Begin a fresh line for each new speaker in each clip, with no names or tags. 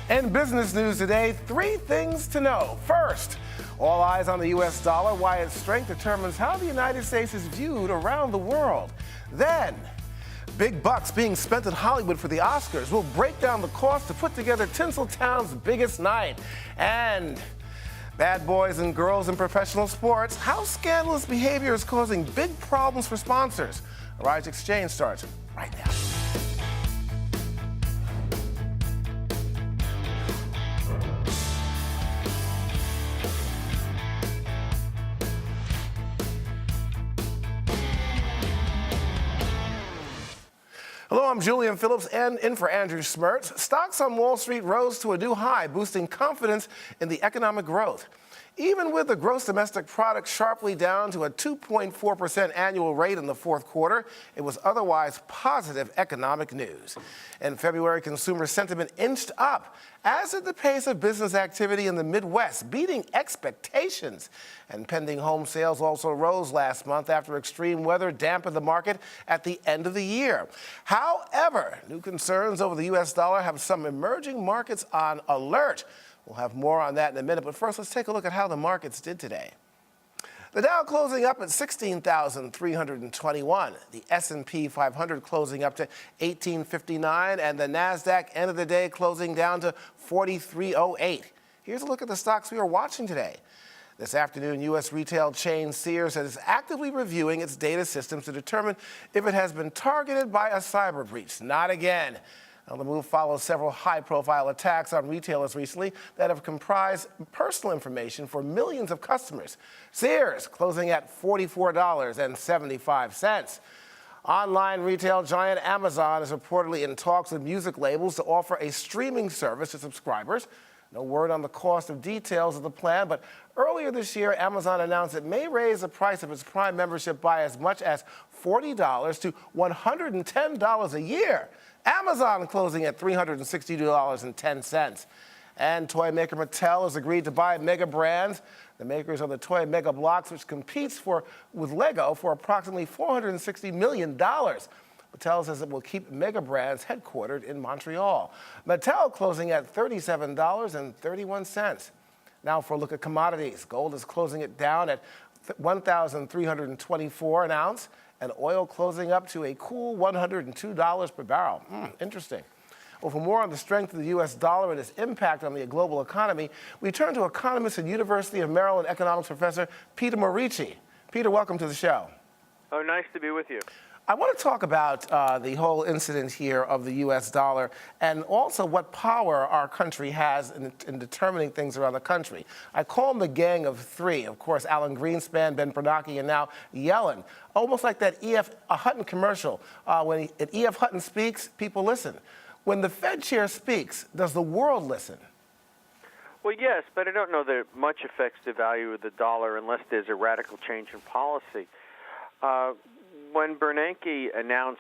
In business news today, 3 things to know. First, all eyes on the U.S. dollar, why its strength determines how the United States is viewed around the world. Then, big bucks being spent in Hollywood for the Oscars. We'll break down the cost to put together Tinseltown's biggest night. And bad boys and girls in professional sports, how scandalous behavior is causing big problems for sponsors. Xchange starts right now. Hello, I'm Julian Phillips, and in for Andrew Smertz. Stocks on Wall Street rose to a new high, boosting confidence in the economic growth. Even with the gross domestic product sharply down to a 2.4% annual rate in the fourth quarter, it was otherwise positive economic news. In February, consumer sentiment inched up, as did the pace of business activity in the Midwest, beating expectations. And pending home sales also rose last month after extreme weather dampened the market at the end of the year. However, new concerns over the U.S. dollar have some emerging markets on alert. We'll have more on that in a minute, but first let's take a look at how the markets did today. The Dow closing up at 16,321, the S&P 500 closing up to 1859, and the NASDAQ end of the day closing down to 4308. Here's a look at the stocks we are watching today. This afternoon, U.S. retail chain Sears is actively reviewing its data systems to determine if it has been targeted by a cyber breach. Not again. Now, the move follows several high-profile attacks on retailers recently that have comprised personal information for millions of customers. Sears closing at $44.75. Online retail giant Amazon is reportedly in talks with music labels to offer a streaming service to subscribers. No word on the cost of details of the plan, but earlier this year, Amazon announced it may raise the price of its Prime membership by as much as $40 to $110 a year. Amazon closing at $362.10. And toy maker Mattel has agreed to buy Mega Brands, the makers of the toy Mega Bloks, which competes with Lego for approximately $460 million. Mattel says it will keep Mega Brands headquartered in Montreal. Mattel closing at $37.31. Now for a look at commodities. Gold is closing it down at $1,324 an ounce, and oil closing up to a cool $102 per barrel. Interesting. Well, for more on the strength of the U.S. dollar and its impact on the global economy, we turn to economist and University of Maryland economics professor Peter Morici. Peter, welcome to the show.
Oh, nice to be with you.
I want to talk about the whole incident here of the U.S. dollar and also what power our country has in determining things around the country. I call them the Gang of Three. Of course, Alan Greenspan, Ben Bernanke, and now Yellen. Almost like that E.F. Hutton commercial. When E.F. Hutton speaks, people listen. When the Fed chair speaks, does the world listen?
Well, yes, but I don't know that it much affects the value of the dollar unless there's a radical change in policy. When Bernanke announced,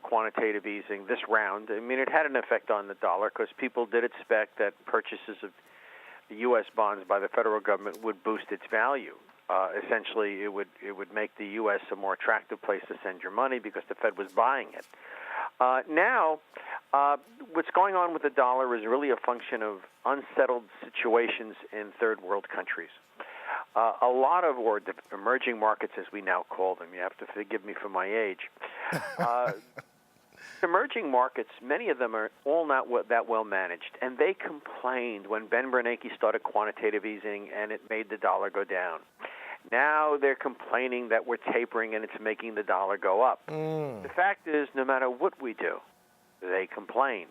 quantitative easing this round, I mean, it had an effect on the dollar because people did expect that purchases of the U.S. bonds by the federal government would boost its value. Essentially, it would make the U.S. a more attractive place to send your money because the Fed was buying it. Now, what's going on with the dollar is really a function of unsettled situations in third world countries. A lot of, or the emerging markets as we now call them, you have to forgive me for my age, emerging markets, many of them are all not that well managed, and they complained when Ben Bernanke started quantitative easing and it made the dollar go down. Now they're complaining that we're tapering and it's making the dollar go up. The fact is, no matter what we do, they complain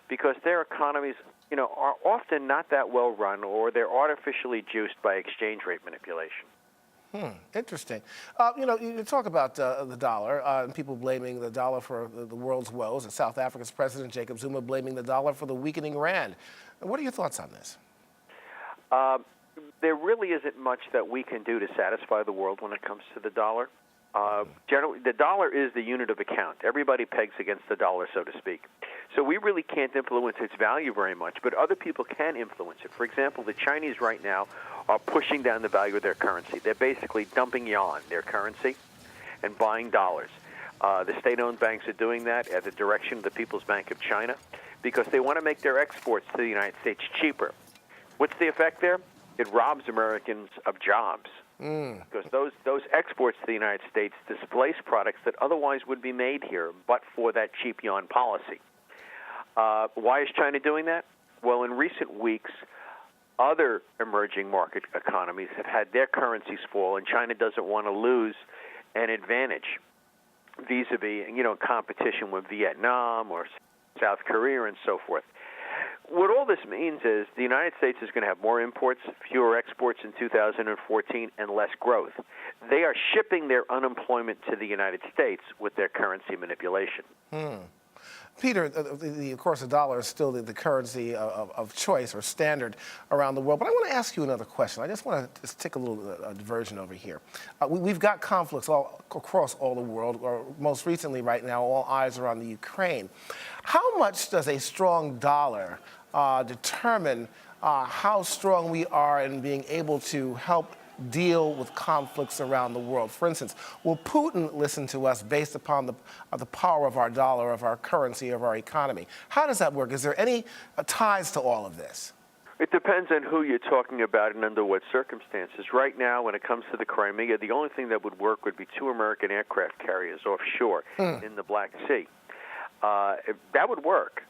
because their economies are often not that well run, or they're artificially juiced by exchange rate manipulation.
Interesting. You talk about the dollar and people blaming the dollar for the world's woes, and South Africa's President Jacob Zuma blaming the dollar for the weakening rand. What are your thoughts on this?
There really isn't much that we can do to satisfy the world when it comes to the dollar. Generally, the dollar is the unit of account. Everybody pegs against the dollar, so to speak. So we really can't influence its value very much, but other people can influence it. For example, the Chinese right now are pushing down the value of their currency. They're basically dumping yuan, their currency, and buying dollars. The state-owned banks are doing that at the direction of the People's Bank of China. because they want to make their exports to the United States cheaper. What's the effect there? It robs Americans of jobs. Because those exports to the United States displace products that otherwise would be made here, but for that cheap yuan policy. Why is China doing that? Well, in recent weeks, other emerging market economies have had their currencies fall, and China doesn't want to lose an advantage vis-a-vis, competition with Vietnam or South Korea and so forth. What all this means is the United States is going to have more imports, fewer exports in 2014, and less growth. They are shipping their unemployment to the United States with their currency manipulation.
Peter, of course, the dollar is still the currency of choice or standard around the world. But I want to ask you another question. I just want to just take a little diversion over here. We've got conflicts all across all the world, or most recently right now, all eyes are on the Ukraine. How much does a strong dollar determine how strong we are in being able to help deal with conflicts around the world? For instance, will Putin listen to us based upon the power of our dollar, of our currency, of our economy? How does that work? Is there any ties to all of this?
It depends on who you're talking about and under what circumstances. Right now, when it comes to the Crimea, the only thing that would work would be 2 American aircraft carriers offshore in the Black Sea. That would work.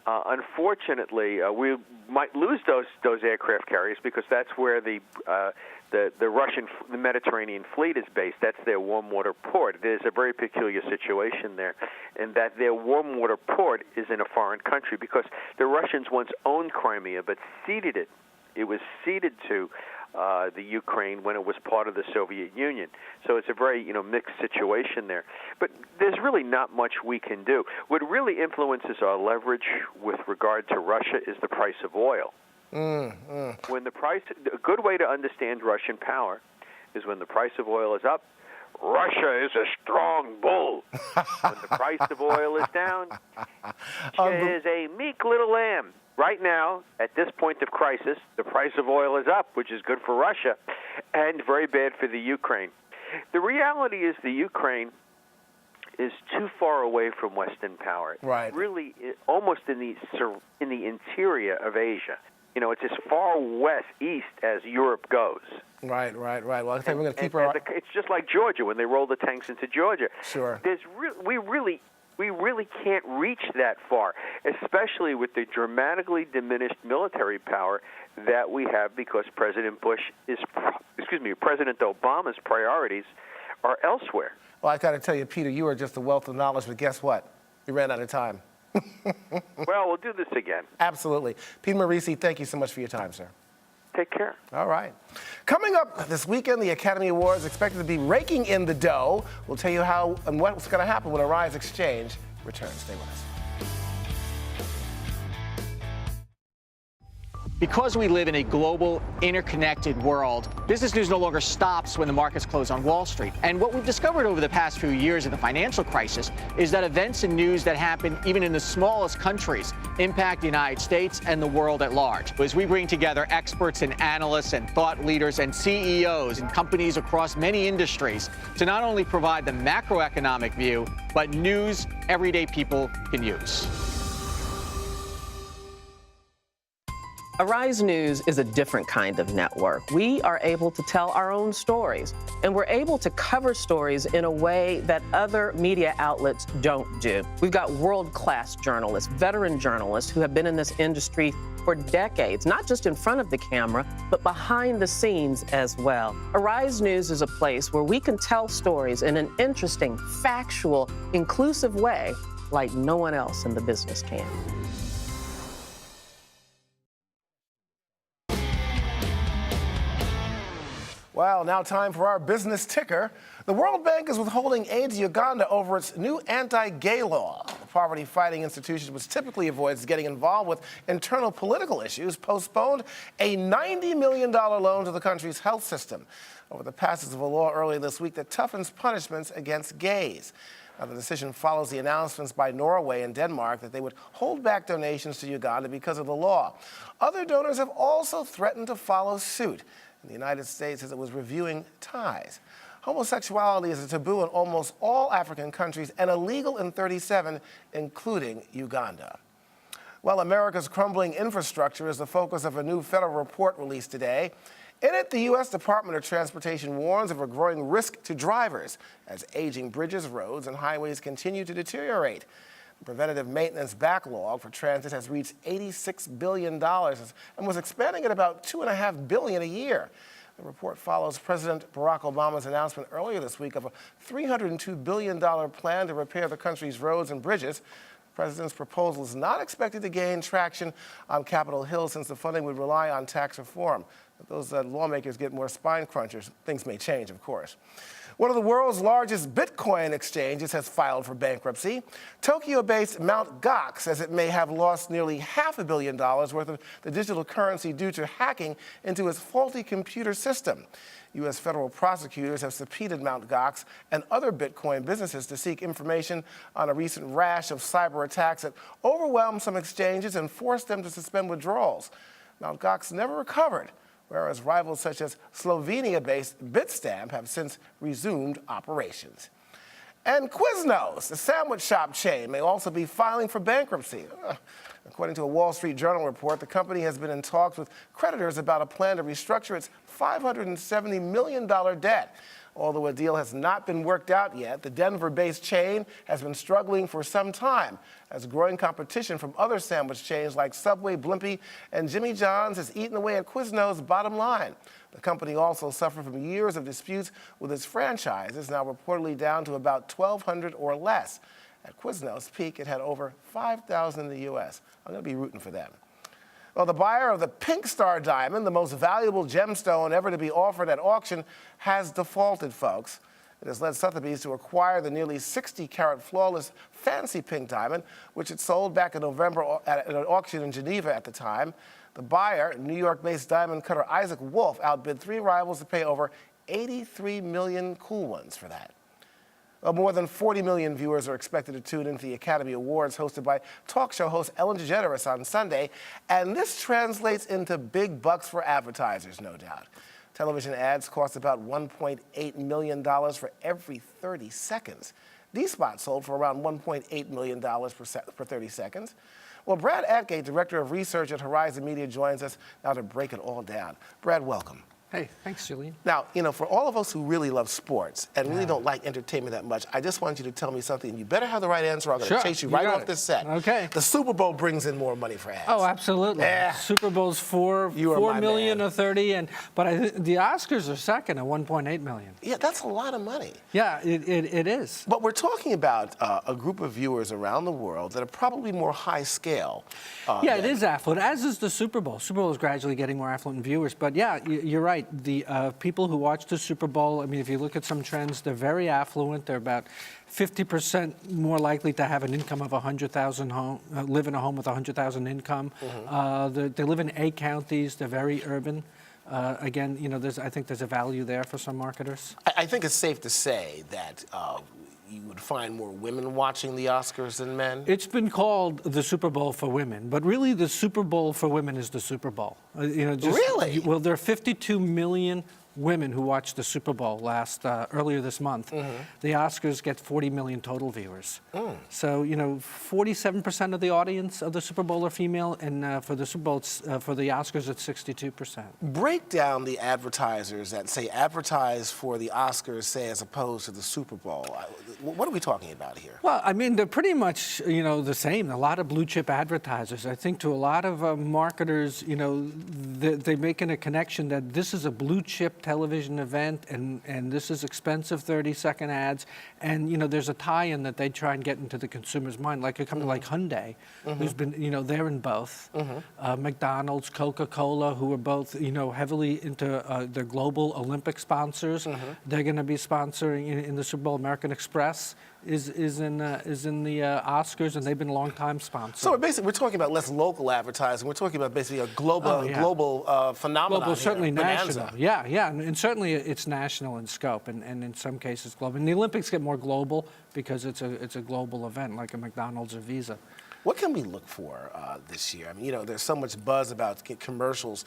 Unfortunately, we might lose those aircraft carriers because that's where the Russian the Mediterranean fleet is based. That's their warm water port. There's a very peculiar situation there, in that their warm water port is in a foreign country because the Russians once owned Crimea but ceded it. It was ceded to the Ukraine when it was part of the Soviet Union. So it's a very mixed situation there. But there's really not much we can do. What really influences our leverage with regard to Russia is the price of oil. When a good way to understand Russian power is when the price of oil is up, Russia is a strong bull. When the price of oil is down, Russia is a meek little lamb. Right now, at this point of crisis, the price of oil is up, which is good for Russia, and very bad for the Ukraine. The reality is the Ukraine is too far away from Western power.
Right.
Really, almost in the interior of Asia. It's as far east as Europe goes.
Right. Well, I think we're going to keep our...
It's just like Georgia when they roll the tanks into Georgia.
Sure.
We really can't reach that far, especially with the dramatically diminished military power that we have because President Obama's priorities are elsewhere.
Well, I got to tell you, Peter, you are just a wealth of knowledge, but guess what? We ran out of time.
Well, we'll do this again.
Absolutely. Peter Morisi, thank you so much for your time, sir.
Take care.
All right. Coming up this weekend, the Academy Awards is expected to be raking in the dough. We'll tell you how and what's going to happen when Arise Xchange returns. Stay with us.
Because we live in a global, interconnected world, business news no longer stops when the markets close on Wall Street. And what we've discovered over the past few years of the financial crisis is that events and news that happen even in the smallest countries impact the United States and the world at large. As we bring together experts and analysts and thought leaders and CEOs and companies across many industries to not only provide the macroeconomic view, but news everyday people can use.
Arise News is a different kind of network. We are able to tell our own stories, and we're able to cover stories in a way that other media outlets don't do. We've got world-class journalists, veteran journalists who have been in this industry for decades, not just in front of the camera, but behind the scenes as well. Arise News is a place where we can tell stories in an interesting, factual, inclusive way like no one else in the business can.
Well, now time for our business ticker. The World Bank is withholding aid to Uganda over its new anti-gay law. The poverty-fighting institution, which typically avoids getting involved with internal political issues, postponed a $90 million loan to the country's health system over the passage of a law earlier this week that toughens punishments against gays. Now, the decision follows the announcements by Norway and Denmark that they would hold back donations to Uganda because of the law. Other donors have also threatened to follow suit. The United States says it was reviewing ties. Homosexuality is a taboo in almost all African countries and illegal in 37, including Uganda. Well, America's crumbling infrastructure is the focus of a new federal report released today. In it, the U.S. Department of Transportation warns of a growing risk to drivers as aging bridges, roads, and highways continue to deteriorate. The preventative maintenance backlog for transit has reached $86 billion and was expanding at about $2.5 billion a year. The report follows President Barack Obama's announcement earlier this week of a $302 billion plan to repair the country's roads and bridges. The president's proposal is not expected to gain traction on Capitol Hill since the funding would rely on tax reform. If those lawmakers get more spine crunchers, things may change, of course. One of the world's largest Bitcoin exchanges has filed for bankruptcy. Tokyo-based Mt. Gox says it may have lost nearly $500 million worth of the digital currency due to hacking into its faulty computer system. U.S. federal prosecutors have subpoenaed Mt. Gox and other Bitcoin businesses to seek information on a recent rash of cyber attacks that overwhelmed some exchanges and forced them to suspend withdrawals. Mt. Gox never recovered, whereas rivals such as Slovenia-based Bitstamp have since resumed operations. And Quiznos, the sandwich shop chain, may also be filing for bankruptcy. According to a Wall Street Journal report, the company has been in talks with creditors about a plan to restructure its $570 million debt. Although a deal has not been worked out yet, the Denver-based chain has been struggling for some time as growing competition from other sandwich chains like Subway, Blimpie, and Jimmy John's has eaten away at Quiznos' bottom line. The company also suffered from years of disputes with its franchises, now reportedly down to about 1,200 or less. At Quiznos' peak, it had over 5,000 in the U.S. I'm going to be rooting for them. Well, the buyer of the Pink Star Diamond, the most valuable gemstone ever to be offered at auction, has defaulted, folks. It has led Sotheby's to acquire the nearly 60-carat flawless fancy pink diamond, which it sold back in November at an auction in Geneva at the time. The buyer, New York-based diamond cutter Isaac Wolf, outbid three rivals to pay over $83 million cool ones for that. Well, more than 40 million viewers are expected to tune into the Academy Awards hosted by talk show host Ellen DeGeneres on Sunday, and this translates into big bucks for advertisers, no doubt. Television ads cost about $1.8 million for every 30 seconds. These spots sold for around $1.8 million per 30 seconds. Well, Brad Atgate, Director of Research at Horizon Media, joins us now to break it all down. Brad, welcome.
Hey, thanks, Julian.
Now, for all of us who really love sports and really don't like entertainment that much, I just want you to tell me something. You better have the right answer. I'm going to chase you right off this set.
Okay.
The Super Bowl brings in more money for ads.
Oh, absolutely. Yeah. Super Bowl's $4 million or 30, but the Oscars are second at $1.8 million.
Yeah, that's a lot of money.
Yeah, it is.
But we're talking about a group of viewers around the world that are probably more high scale.
Yeah, it is affluent, as is the Super Bowl. Super Bowl is gradually getting more affluent viewers. But yeah, you're right. The people who watch the Super Bowl, I mean, if you look at some trends, they're very affluent. They're about 50% more likely to have an income of $100,000 live in a home with $100,000 income. Mm-hmm. They live in 8 counties. They're very urban. Again, I think there's a value there for some marketers.
I think it's safe to say that you would find more women watching the Oscars than men?
It's been called the Super Bowl for women, but really the Super Bowl for women is the Super Bowl.
Really?
Well, there are 52 million women who watched the Super Bowl earlier this month. Mm-hmm. The Oscars get 40 million total viewers. Mm. So 47% of the audience of the Super Bowl are female, and for the Super Bowl, for the Oscars, it's 62%.
Break down the advertisers that say advertise for the Oscars, say as opposed to the Super Bowl. What are we talking about here?
Well, I mean, they're pretty much the same. A lot of blue chip advertisers. I think to a lot of marketers, they're making a connection that this is a blue chip television event, and this is expensive 30-second ads, and there's a tie-in that they try and get into the consumer's mind, like a company like Hyundai, who's been they're in both. McDonald's, Coca-Cola, who are both heavily into their global Olympic sponsors. They're going to be sponsoring in the Super Bowl. American Express is in the Oscars, and they've been a long-time sponsor.
So basically, we're talking about less local advertising. We're talking about basically a global phenomenon.
Global, certainly
Bonanza.
national. Yeah, and certainly it's national in scope, and in some cases global. And the Olympics get more global because it's a global event, like a McDonald's or Visa.
What can we look for this year? I mean, there's so much buzz about commercials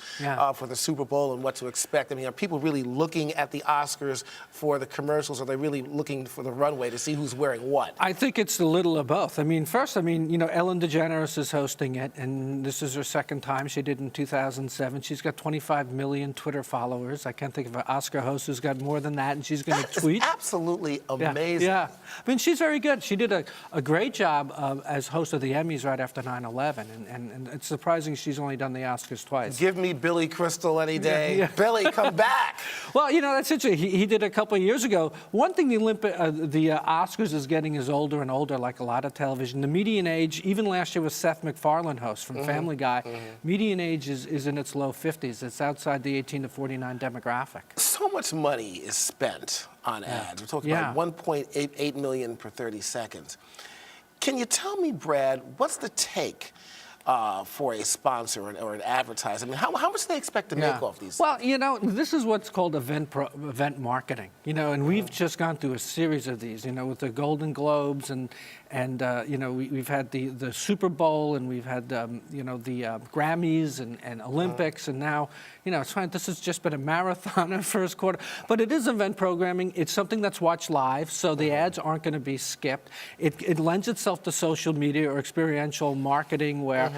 for the Super Bowl and what to expect. I mean, are people really looking at the Oscars for the commercials? Or are they really looking for the runway to see who's wearing what?
I think it's a little of both. I mean, first, Ellen DeGeneres is hosting it, and this is her second time. She did in 2007. She's got 25 million Twitter followers. I can't think of an Oscar host who's got more than that, and she's going to tweet.
Absolutely amazing.
Yeah. I mean, she's very good. She did a great job as host of the Emmys right after 9/11, and it's surprising she's only done the Oscars twice.
Give me Billy Crystal any day. Billy, come back.
Well, that's interesting. He did a couple of years ago. One thing the Oscars is getting is older and older, like a lot of television. The median age, even last year, was Seth MacFarlane, host from Family Guy. Median age is in its low 50s. It's outside the 18 to 49 demographic.
So much money is spent on ads. We're talking about 1.88 million per 30 seconds. Can you tell me, Brad, what's the take for a sponsor or an advertiser? I mean, how much do they expect to make off these?
Well, this is what's called event marketing, and we've just gone through a series of these, with the Golden Globes and we've had the Super Bowl, and we've had the Grammys and Olympics, and now it's fine. This has just been a marathon in first quarter, but it is event programming. It's something that's watched live, so the ads aren't going to be skipped. It lends itself to social media or experiential marketing, where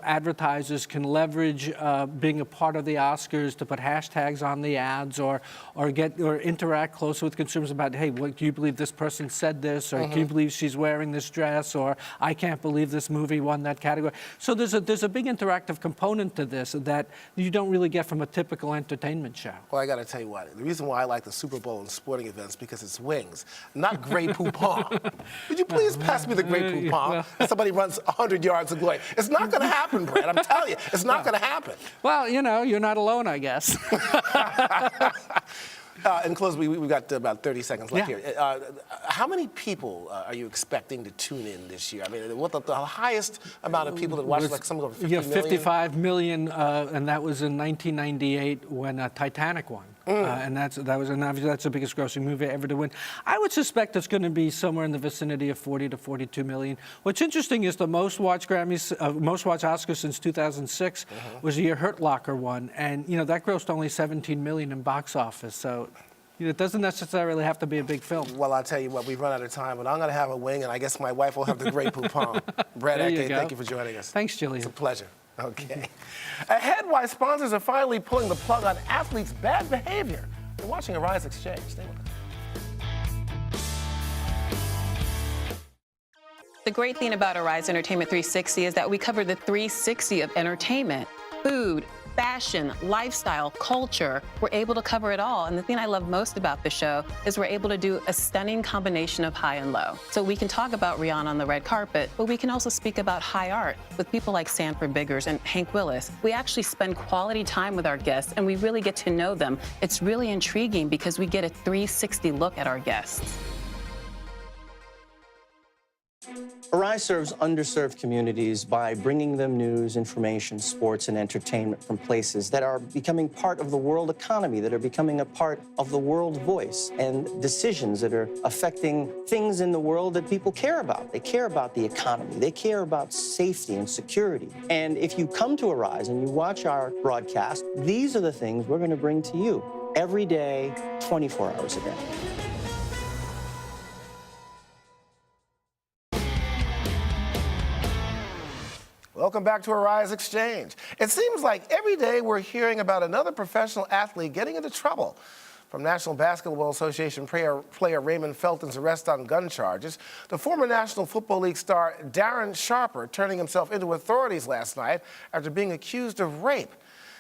advertisers can leverage being a part of the Oscars to put hashtags on the ads, or interact closely with consumers about, hey, do you believe this person said this, or can you believe she's wearing this dress, or I can't believe this movie won that category. So there's a big interactive component to this that you don't really get from a typical entertainment show.
Well, I got to tell you what, the reason why I like the Super Bowl and sporting events because it's wings, not Grey Poupon. Would you please pass me the Grey Poupon? Somebody runs 100 yards of glory. It's not going to happen, Brad. I'm telling you, it's not going to happen.
Well, you're not alone, I guess.
In close, we've got about 30 seconds left here. How many people are you expecting to tune in this year? I mean, what the highest amount of people that watched, like some over 50 million?
55 million, and that was in 1998 when Titanic won. And that's the biggest grossing movie ever to win. I would suspect it's going to be somewhere in the vicinity of 40 to 42 million. What's interesting is the most watched most watched Oscars since 2006 was the year Hurt Locker won, and that grossed only 17 million in box office. So it doesn't necessarily have to be a big film.
Well, I'll tell you what, we've run out of time, but I'm going to have a wing, and I guess my wife will have the Grey Poupon. Brad Eke, thank you for joining us.
Thanks, Julian.
It's a pleasure. Okay. Ahead, why sponsors are finally pulling the plug on athletes' bad behavior. You're watching Arise Exchange. Stay with us.
The great thing about Arise Entertainment 360 is that we cover the 360 of entertainment, food, fashion, lifestyle, culture. We're able to cover it all. And the thing I love most about the show is we're able to do a stunning combination of high and low. So we can talk about Rihanna on the red carpet, but we can also speak about high art with people like Sanford Biggers and Hank Willis. We actually spend quality time with our guests, and we really get to know them. It's really intriguing because we get a 360 look at our guests.
Arise serves underserved communities by bringing them news, information, sports, and entertainment from places that are becoming part of the world economy, that are becoming a part of the world voice, and decisions that are affecting things in the world that people care about. They care about the economy. They care about safety and security. And if you come to Arise and you watch our broadcast, these are the things we're going to bring to you every day, 24 hours a day.
Welcome back to Arise Exchange. It seems like every day we're hearing about another professional athlete getting into trouble. From National Basketball Association player Raymond Felton's arrest on gun charges, the former National Football League star Darren Sharper turning himself into authorities last night after being accused of rape.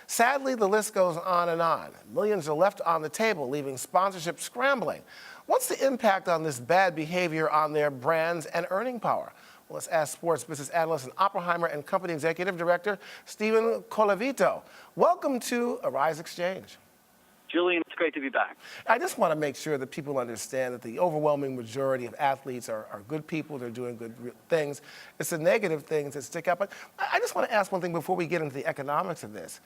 Sadly, the list goes on and on. Millions are left on the table, leaving sponsorship scrambling. What's the impact on this bad behavior on their brands and earning power? Well, let's ask sports business analyst and Oppenheimer and Company Executive Director Stephen Colavito. Welcome to Arise Exchange.
Julian, it's great to be back.
I just want to make sure that people understand that the overwhelming majority of athletes are good people. They're doing good things. It's the negative things that stick out. But I just want to ask one thing before we get into the economics of this.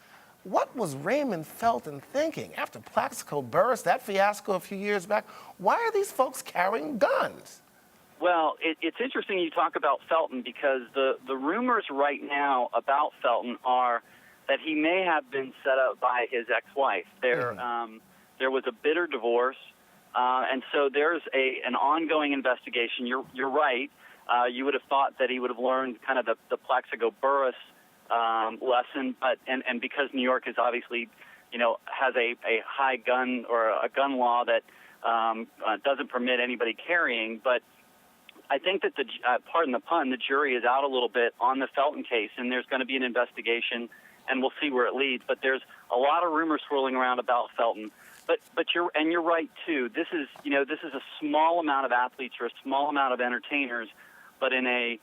What was Raymond Felton thinking after Plaxico Burress, that fiasco a few years back? Why are these folks carrying guns?
Well, it's interesting you talk about Felton because the rumors right now about Felton are that he may have been set up by his ex-wife. There was a bitter divorce, and so there's an ongoing investigation. You're right. You would have thought that he would have learned kind of the Plaxico Burress lesson, but and because New York is obviously, has a high gun or a gun law that doesn't permit anybody carrying, but I think that pardon the pun, the jury is out a little bit on the Felton case, and there's going to be an investigation, and we'll see where it leads. But there's a lot of rumors swirling around about Felton. But you're right too. This is a small amount of athletes or a small amount of entertainers, but in a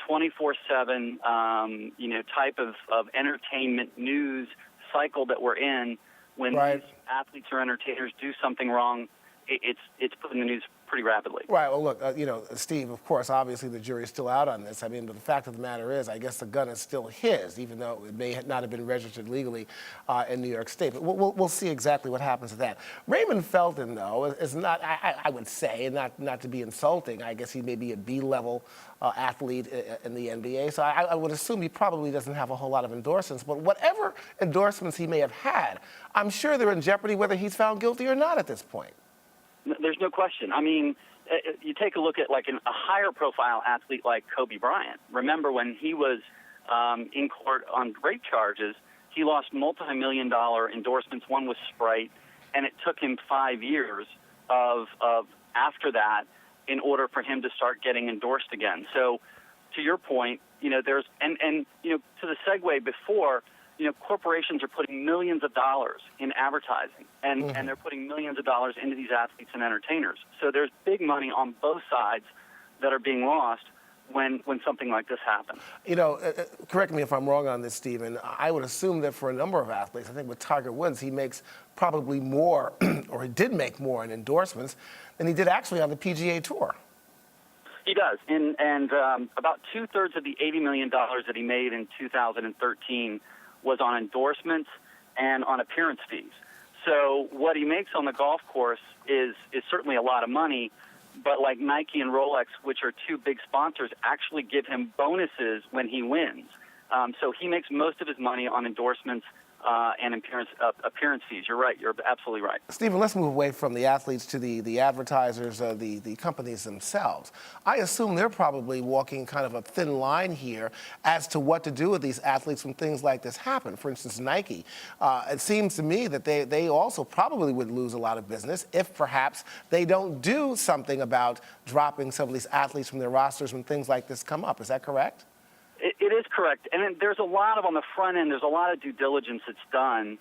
24/7 type of entertainment news cycle that we're in, when these athletes or entertainers do something wrong, it's put in the news pretty rapidly.
Right. Well, look, Steve, of course, obviously the jury's still out on this. I mean, but the fact of the matter is, I guess the gun is still his, even though it may not have been registered legally in New York State. But we'll see exactly what happens to that. Raymond Felton, though, is not, I would say, not to be insulting, I guess he may be a B-level athlete in the NBA. So I would assume he probably doesn't have a whole lot of endorsements. But whatever endorsements he may have had, I'm sure they're in jeopardy whether he's found guilty or not at this point.
There's no question. I mean, you take a look at like a higher profile athlete like Kobe Bryant. Remember when he was in court on rape charges, he lost multi-million-dollar endorsements. One was Sprite, and it took him 5 years of after that in order for him to start getting endorsed again. So to your point, there's and to the segue before, corporations are putting millions of dollars in advertising, and they're putting millions of dollars into these athletes and entertainers. So there's big money on both sides that are being lost when something like this happens.
Correct me if I'm wrong on this, Stephen. I would assume that for a number of athletes, I think with Tiger Woods, he makes probably more, or he did make more in endorsements than he did actually on the PGA Tour.
He does, and about 2/3 of the $80 million that he made in 2013 was on endorsements and on appearance fees. So what he makes on the golf course is certainly a lot of money, but like Nike and Rolex, which are two big sponsors, actually give him bonuses when he wins. So he makes most of his money on endorsements and appearance fees. You're right. You're absolutely right.
Stephen, let's move away from the athletes to the advertisers, the companies themselves. I assume they're probably walking kind of a thin line here as to what to do with these athletes when things like this happen. For instance, Nike. It seems to me that they also probably would lose a lot of business if perhaps they don't do something about dropping some of these athletes from their rosters when things like this come up. Is that correct?
It is correct. And then there's a lot of, on the front end, there's a lot of due diligence that's done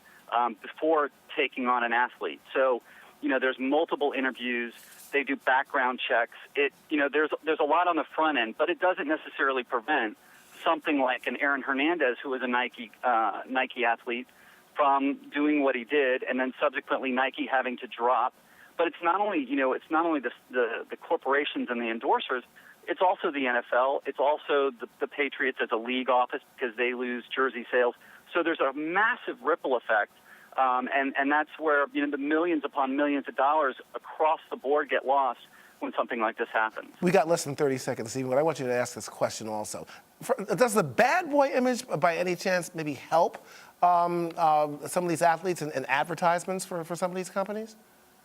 before taking on an athlete. So, there's multiple interviews. They do background checks. There's a lot on the front end, but it doesn't necessarily prevent something like an Aaron Hernandez, who was a Nike athlete, from doing what he did, and then subsequently Nike having to drop. But it's not only, the corporations and the endorsers. It's also the NFL. It's also the Patriots as a league office because they lose jersey sales. So there's a massive ripple effect, and that's where the millions upon millions of dollars across the board get lost when something like this happens.
We got less than 30 seconds, Stephen, but I want you to ask this question also. Does the bad boy image, by any chance, maybe help some of these athletes in advertisements for some of these companies?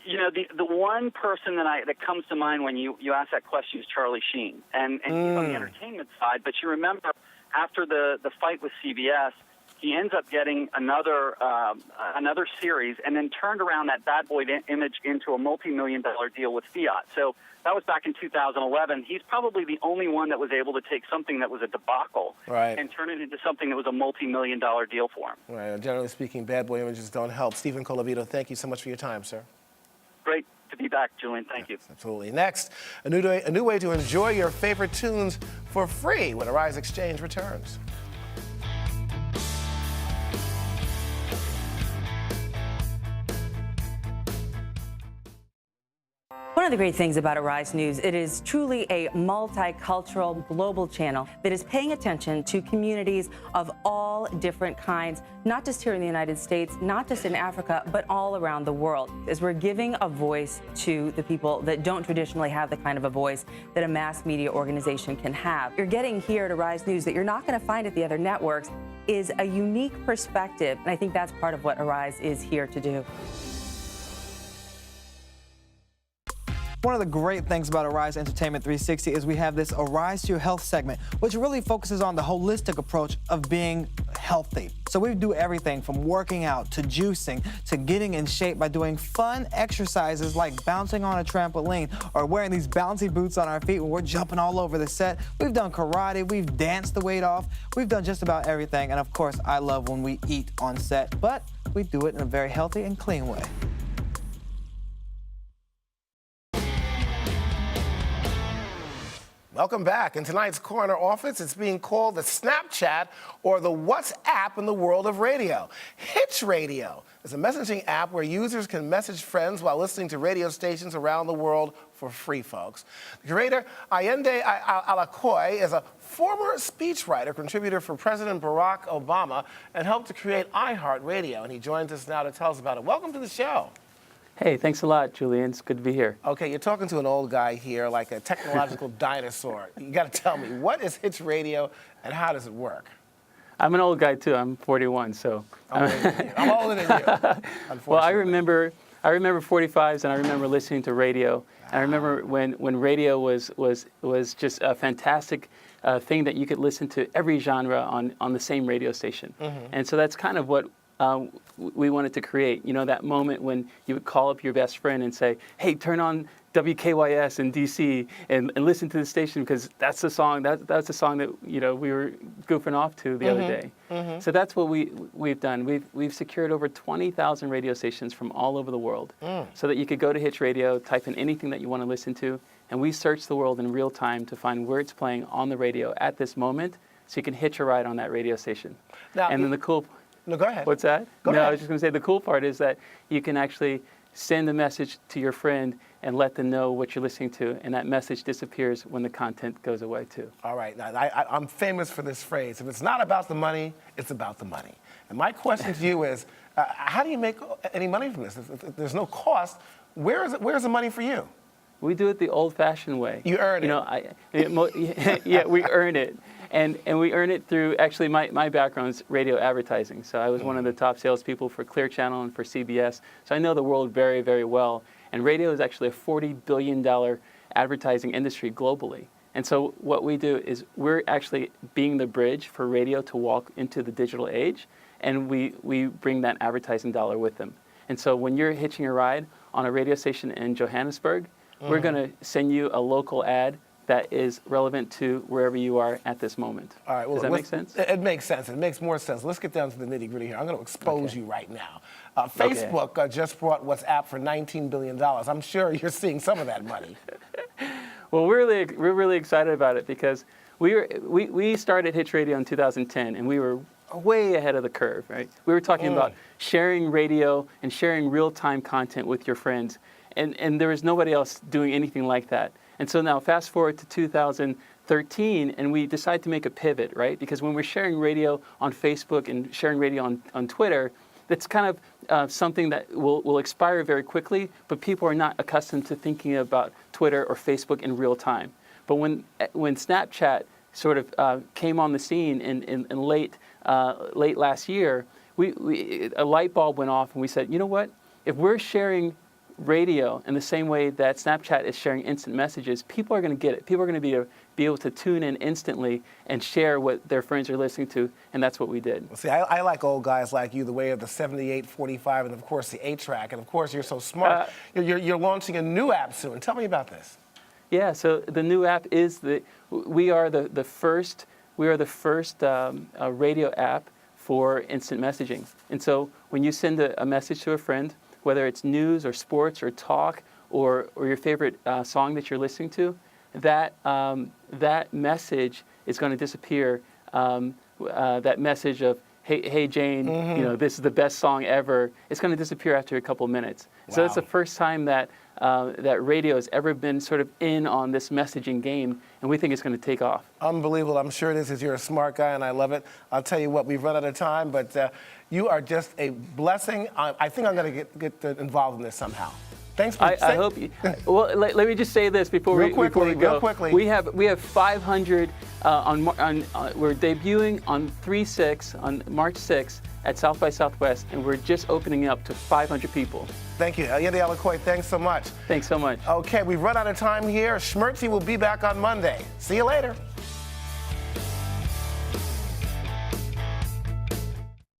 The one person that comes to mind when you ask that question is Charlie Sheen, and he's on the entertainment side. But you remember, after the fight with CBS, he ends up getting another series, and then turned around that bad boy image into a multi-million-dollar deal with Fiat. So that was back in 2011. He's probably the only one that was able to take something that was a debacle and turn it into something that was a multi-million-dollar deal for him.
Right. Generally speaking, bad boy images don't help. Stephen Colavito, thank you so much for your time, sir.
Great to be back, Julian. Thank you.
Absolutely. Next, a new way to enjoy your favorite tunes for free when Arise Xchange returns.
What One of the great things about Arise News, it is truly a multicultural global channel that is paying attention to communities of all different kinds, not just here in the United States, not just in Africa, but all around the world. As we're giving a voice to the people that don't traditionally have the kind of a voice that a mass media organization can have. You're getting here at Arise News that you're not going to find at the other networks is a unique perspective, and I think that's part of what Arise is here to do.
One of the great things about Arise Entertainment 360 is we have this Arise to Your Health segment, which really focuses on the holistic approach of being healthy. So we do everything from working out to juicing to getting in shape by doing fun exercises like bouncing on a trampoline or wearing these bouncy boots on our feet when we're jumping all over the set. We've done karate, we've danced the weight off, we've done just about everything. And of course, I love when we eat on set, but we do it in a very healthy and clean way.
Welcome back. In tonight's Corner Office, it's being called the Snapchat or the WhatsApp in the world of radio. Hitch Radio is a messaging app where users can message friends while listening to radio stations around the world for free, folks. The creator, Allende Alacoy, is a former speechwriter, contributor for President Barack Obama, and helped to create iHeartRadio. And he joins us now to tell us about it. Welcome to the show.
Hey, thanks a lot, Julian. It's good to be here.
Okay, you're talking to an old guy here, like a technological dinosaur. You got to tell me, what is Hitch Radio and how does it work?
I'm an old guy too. I'm 41, so
I'm older than you. Unfortunately.
Well, I remember 45s, and I remember listening to radio. And I remember when radio was just a fantastic thing that you could listen to every genre on the same radio station. Mm-hmm. And so that's kind of what we wanted to create. You know, that moment when you would call up your best friend and say, hey, turn on WKYS in DC and listen to the station because that's the song that's the song that, you know, we were goofing off to the other day. Mm-hmm. So that's what we've done. We've secured over 20,000 radio stations from all over the world so that you could go to Hitch Radio, type in anything that you want to listen to, and we search the world in real time to find where it's playing on the radio at this moment so you can hitch a ride on that radio station. Now, and then the cool...
No, go ahead.
What's that?
Go ahead.
I was just going to say the cool part is that you can actually send a message to your friend and let them know what you're listening to, and that message disappears when the content goes away too.
All right. Now, I'm famous for this phrase. If it's not about the money, it's about the money. And my question to you is, how do you make any money from this? If there's no cost, where's the money for you?
We do it the old-fashioned way.
You earn it.
You know, yeah, we earn it. And we earn it through, actually, my background's radio advertising. So I was one of the top salespeople for Clear Channel and for CBS. So I know the world very, very well. And radio is actually a $40 billion advertising industry globally. And so what we do is we're actually being the bridge for radio to walk into the digital age. And we bring that advertising dollar with them. And so when you're hitching a ride on a radio station in Johannesburg, we're going to send you a local ad that is relevant to wherever you are at this moment.
All right. Well,
does that make sense?
It makes sense. It makes more sense. Let's get down to the nitty-gritty here. I'm going to expose you right now. Facebook just bought WhatsApp for $19 billion. I'm sure you're seeing some of that money.
Well, we're really excited about it because we started Hitch Radio in 2010, and we were way ahead of the curve, right? We were talking about sharing radio and sharing real-time content with your friends, and there was nobody else doing anything like that. And so now fast forward to 2013, and we decide to make a pivot, right? Because when we're sharing radio on Facebook and sharing radio on Twitter, that's kind of something that will expire very quickly, but people are not accustomed to thinking about Twitter or Facebook in real time. But when Snapchat sort of came on the scene in late last year, a light bulb went off, and we said, you know what? If we're sharing radio in the same way that Snapchat is sharing instant messages, people are going to get it. People are going to be able to tune in instantly and share what their friends are listening to, and that's what we did.
Well, see, I like old guys like you, the way of the 7845 and, of course, the 8-track, and, of course, you're so smart. You're launching a new app soon. Tell me about this.
Yeah, so the new app is we are the first radio app for instant messaging. And so when you send a message to a friend, whether it's news or sports or talk or your favorite song that you're listening to, that message is going to disappear. That message of, Hey Jane, this is the best song ever, it's going to disappear after a couple minutes. Wow. So it's the first time that that radio has ever been sort of in on this messaging game, and we think it's going to take off.
Unbelievable. I'm sure it is, because you're a smart guy, and I love it. I'll tell you what, we've run out of time, but you are just a blessing. I think I'm going to get involved in this somehow. Thanks for
I hope you. Well, let me just say this before we go.
Real quickly.
We have 500 we're debuting on 3/6 on March 6th at South by Southwest, and we're just opening up to 500 people.
Thank you, Yende Alakoy. Thanks so much.
Thanks so much.
Okay, we've run out of time here. Schmertzy will be back on Monday. See you later.